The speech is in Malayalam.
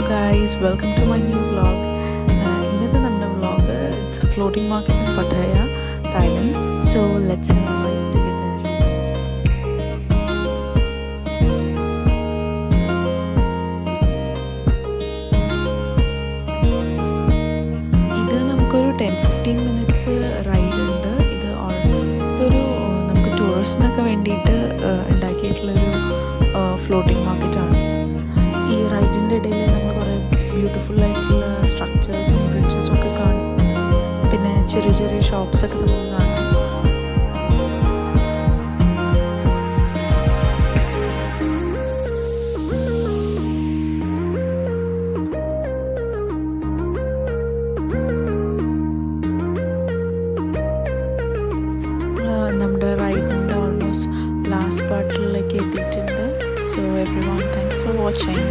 guys, welcome to my new vlog. ഇന്നത്തെ നമ്മുടെ vlog, it's a floating market in Pattaya, Thailand. So let's enjoy it together. ഇത് നമുക്കൊരു 10-15 minutes റൈഡ് ഉണ്ട്. ഇതൊരു നമുക്ക് ടൂറിസ്റ്റിനൊക്കെ വേണ്ടിയിട്ട് ഉണ്ടാക്കിയിട്ടുള്ളൊരു ഫ്ലോട്ടിംഗ് മാർക്കറ്റാണ്. ഈ റൈഡിൻ്റെ ഇടയിൽ നമ്മൾ കുറേ ബ്യൂട്ടിഫുൾ ആയിട്ടുള്ള സ്ട്രക്ചേഴ്സും ബ്രിഡ്ജസും ഒക്കെ കാണും. പിന്നെ ചെറിയ ചെറിയ ഷോപ്സൊക്കെ നമുക്ക് കാണാം. നമ്മുടെ റൈഡിൻ്റെ ഓൾമോസ്റ്റ് ലാസ്റ്റ് പാർട്ടിലേക്ക് എത്തിയിട്ടുണ്ട്. So every one, thanks for watching.